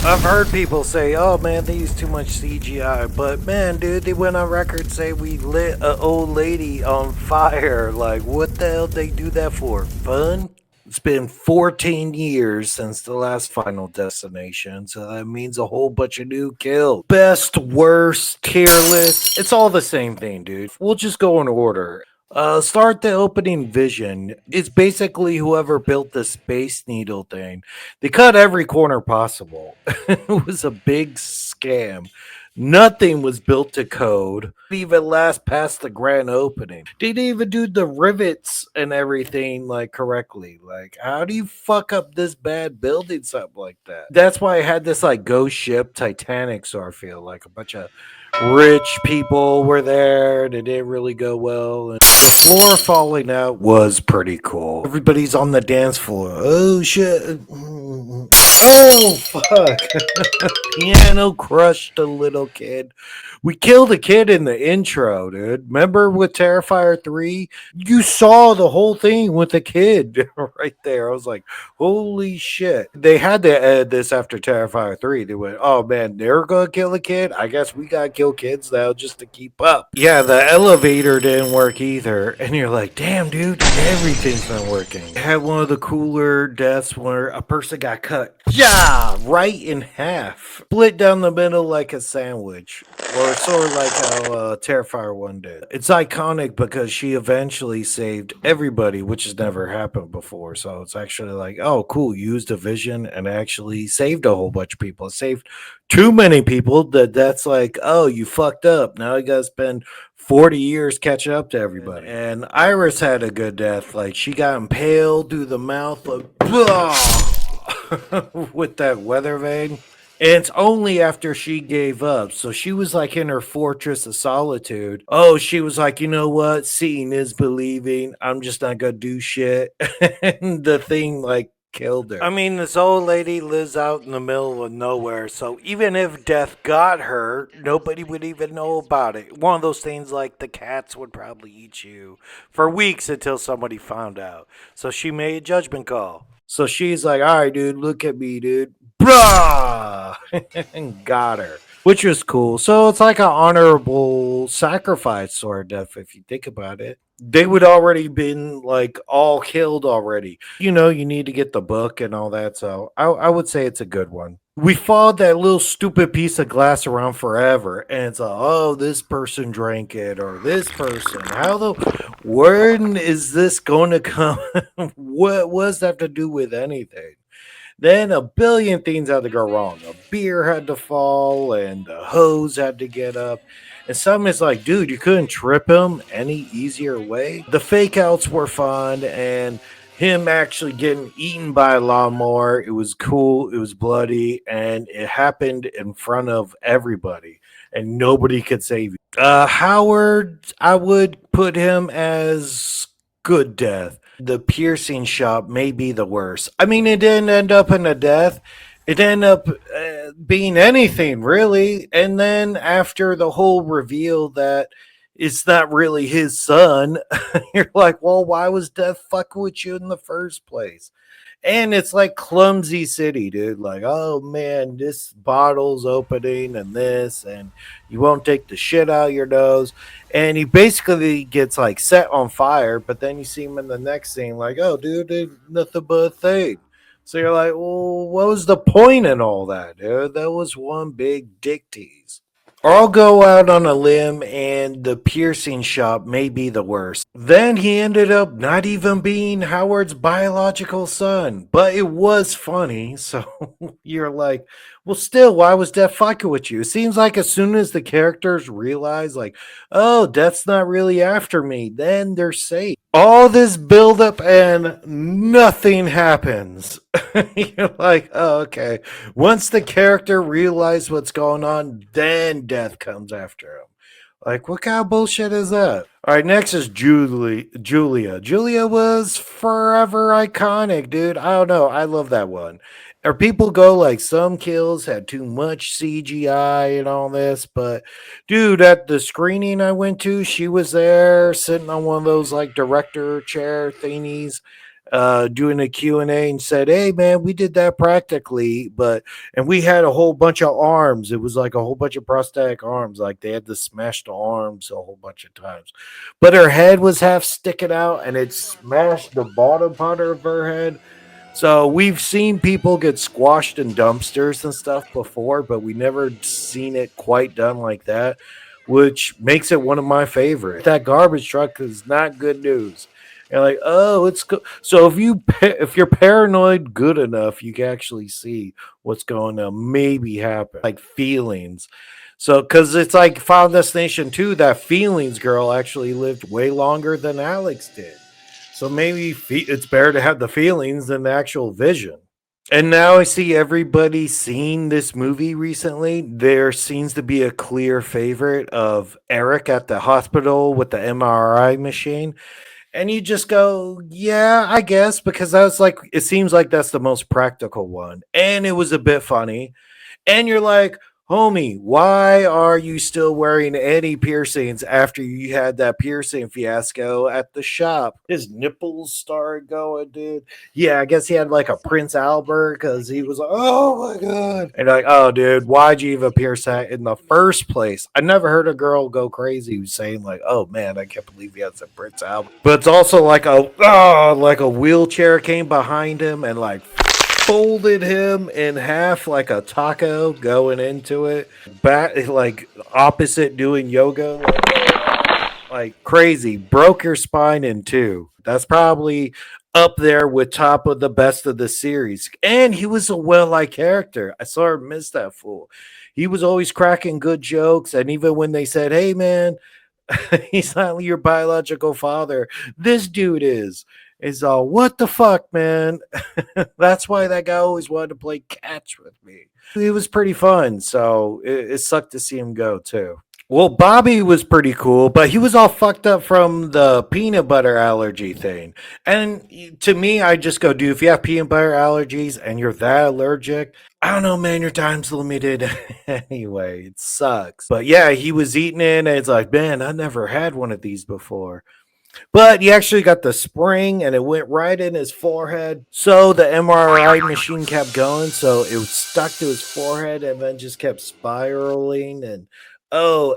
I've heard people say, "Oh man, they use too much CGI," but man, dude, they went on record say we lit a old lady on fire. Like, what the hell they do that for? Fun? It's been 14 years since the last Final Destination, so that means a whole bunch of new kills. Best, worst, tier list. It's all the same thing, dude. We'll just go in order. Start the opening vision. It's basically whoever built the Space Needle thing. They cut every corner possible. It was a big scam. Nothing was built to code. Even last past the grand opening. They didn't even do the rivets and everything like correctly. Like, how do you fuck up this bad building something like that? That's why I had this like ghost ship Titanic sort of feel like a bunch of rich people were there. They didn't really go well. And the floor falling out was pretty cool. Everybody's on the dance floor. Oh shit. Oh fuck. Piano crushed a little kid. We killed a kid in the intro, dude. Remember with Terrifier 3? You saw the whole thing with the kid right there. I was like, holy shit. They had to edit this after Terrifier 3. They went, oh man, they're going to kill a kid? I guess we got to kill kids now just to keep up. Yeah, the elevator didn't work either. And you're like, damn, dude, everything's not working. I had one of the cooler deaths where a person got cut, yeah, right in half. Split down the middle like a sandwich. Or sort of like how Terrifier 1 did. It's iconic because she eventually saved everybody, which has never happened before. So it's actually like, oh, cool. Used a vision and actually saved a whole bunch of people. It saved too many people that's like, oh, you fucked up. Now you got to spend 40 years catching up to everybody. And Iris had a good death. Like, she got impaled through the mouth, like, with that weather vane. And it's only after she gave up. So she was like in her fortress of solitude. Oh, she was like, you know what? Seeing is believing. I'm just not going to do shit. And the thing like killed her. I mean, this old lady lives out in the middle of nowhere. So even if death got her, nobody would even know about it. One of those things like the cats would probably eat you for weeks until somebody found out. So she made a judgment call. So she's like, all right, dude, look at me, dude. Brah! And got her, which was cool. So it's like an honorable sacrifice sort of death if you think about it. They would already been like all killed already. You know, you need to get the book and all that. So I would say it's a good one. We followed that little stupid piece of glass around forever, and it's like, oh, this person drank it, or this person. How the when is this going to come? What does that have to do with anything? Then a billion things had to go wrong. A beer had to fall, and the hose had to get up. And some is like, dude, you couldn't trip him any easier way. The fake outs were fun, and him actually getting eaten by a lawnmower. It was cool. It was bloody, and it happened in front of everybody, and nobody could save you. Howard, I would put him as good death. The piercing shop may be the worst. I mean, it didn't end up in a death. It ended up being anything really. And then after the whole reveal that it's not really his son, you're like, well, why was Death fucking with you in the first place? And it's like clumsy city, dude. Like, oh man, this bottle's opening and this, and you won't take the shit out of your nose. And he basically gets like set on fire, but then you see him in the next scene, like, oh, dude, it's nothing but a thing. So you're like, well, what was the point in all that, dude? That was one big dick tease. Or I'll go out on a limb and the piercing shop may be the worst. Then he ended up not even being Howard's biological son. But it was funny. So you're like, well, still, why was Death fucking with you? It seems like as soon as the characters realize, like, oh, Death's not really after me, then they're safe. All this buildup and nothing happens. You're like, oh, okay. Once the character realizes what's going on, then Death comes after him. Like, what kind of bullshit is that? All right, next is Julia. Julia was forever iconic, dude. I don't know. I love that one. Or people go like some kills had too much CGI and all this, but dude, at the screening I went to, she was there sitting on one of those like director chair thingies. doing a Q&A and said, hey man, we did that practically, and we had a whole bunch of arms. It was like a whole bunch of prosthetic arms. Like they had to smash the arms a whole bunch of times. But her head was half sticking out and it smashed the bottom part of her head. So we've seen people get squashed in dumpsters and stuff before, but we never seen it quite done like that, which makes it one of my favorites. That garbage truck is not good news. And like, oh, it's so if you're paranoid good enough, you can actually see what's going to maybe happen, like feelings. So, because it's like Final Destination 2, that feelings girl actually lived way longer than Alex did. So maybe it's better to have the feelings than the actual vision. And now I see everybody seeing this movie recently. There seems to be a clear favorite of Eric at the hospital with the MRI machine. And you just go, yeah, I guess, because that's like, it seems like that's the most practical one. And it was a bit funny. And you're like, homie, why are you still wearing any piercings after you had that piercing fiasco at the shop? His nipples started going, dude. Yeah, I guess he had like a Prince Albert because he was like, oh my God. And like, oh, dude, why'd you even pierce that in the first place? I never heard a girl go crazy saying, like, oh man, I can't believe he has a Prince Albert. But it's also like a wheelchair came behind him and like folded him in half like a taco going into it. Back like opposite doing yoga. Like crazy. Broke your spine in two. That's probably up there with top of the best of the series. And he was a well-liked character. I sort of missed that fool. He was always cracking good jokes. And even when they said, hey man, he's not your biological father, this dude is all, what the fuck, man? That's why that guy always wanted to play catch with me. It was pretty fun, so it sucked to see him go too. Well, Bobby was pretty cool, but he was all fucked up from the peanut butter allergy thing. And to me, I just go, dude, if you have peanut butter allergies and you're that allergic, I don't know, man, your time's limited anyway. It sucks. But yeah, he was eating it, and it's like, man, I never had one of these before. But he actually got the spring and it went right in his forehead. So the MRI machine kept going. So it was stuck to his forehead and then just kept spiraling and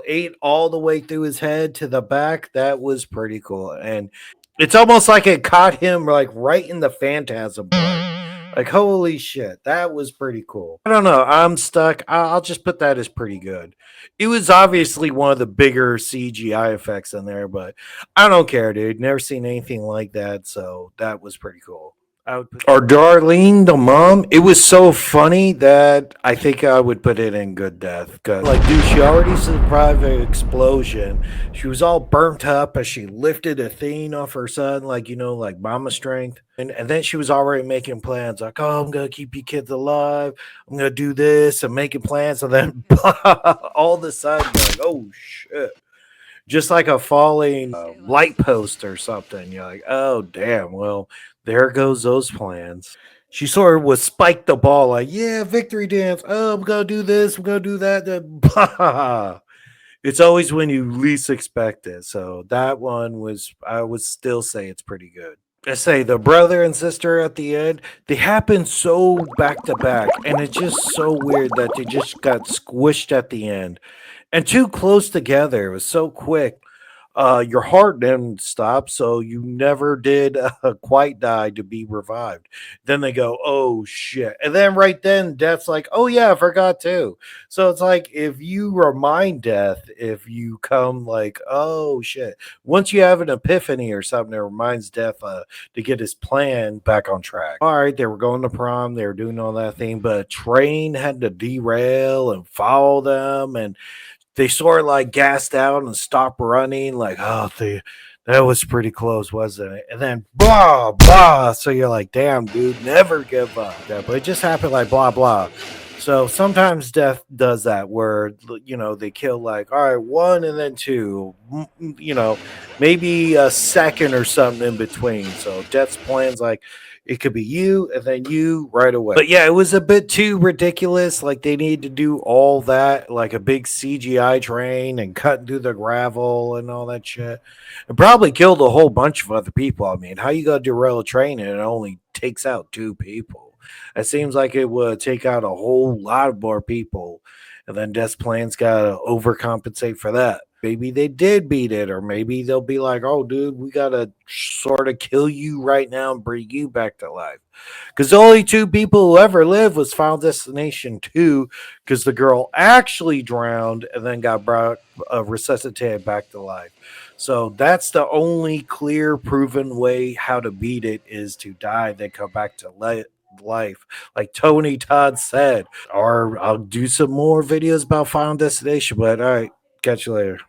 ate all the way through his head to the back. That was pretty cool. And it's almost like it caught him like right in the phantasm part. Like, holy shit, that was pretty cool. I don't know. I'm stuck. I'll just put that as pretty good. It was obviously one of the bigger CGI effects in there, but I don't care, dude. Never seen anything like that. So that was pretty cool. I would put or Darlene, the mom. It was so funny that I think I would put it in good death. Cause like, dude, she already survived an explosion. She was all burnt up as she lifted a thing off her son, like like mama strength. And then she was already making plans, like, oh, I'm gonna keep you kids alive. I'm gonna do this and making plans, and then all of a sudden, like, oh shit. Just like a falling light post or something. You're like, oh, damn. Well, there goes those plans. She sort of was spiked the ball, like, yeah, victory dance. Oh, I'm going to do this. I'm going to do that. Then, blah. It's always when you least expect it. So that one was, I would still say it's pretty good. I say the brother and sister at the end, they happen so back to back. And it's just so weird that they just got squished at the end and too close together. It was so quick. Your heart didn't stop, so you never did quite die to be revived. Then they go, oh shit. And then right then, Death's like, oh yeah, I forgot too. So it's like if you remind Death, if you come like, oh shit. Once you have an epiphany or something that reminds Death to get his plan back on track. All right, they were going to prom, they were doing all that thing, but a train had to derail and follow them, and they sort of like gassed out and stopped running, like, oh, that was pretty close, wasn't it? And then blah, blah. So you're like, damn, dude, never give up. Yeah, but it just happened like blah, blah. So sometimes Death does that where, they kill like, all right, one and then two, maybe a second or something in between. So Death's plan's like, It could be you and then you right away. But yeah, it was a bit too ridiculous. Like they need to do all that, like a big CGI train and cutting through the gravel and all that shit. It probably killed a whole bunch of other people. I mean, how you gonna derail a train and it only takes out 2 people? It seems like it would take out a whole lot more people. And then Death Plan's gotta overcompensate for that. Maybe they did beat it, or maybe they'll be like, "Oh, dude, we gotta sort of kill you right now and bring you back to life." Because the only 2 people who ever lived was Final Destination 2, because the girl actually drowned and then got brought resuscitated back to life. So that's the only clear, proven way how to beat it is to die, then come back to life, like Tony Todd said. Or I'll do some more videos about Final Destination. But all right, catch you later.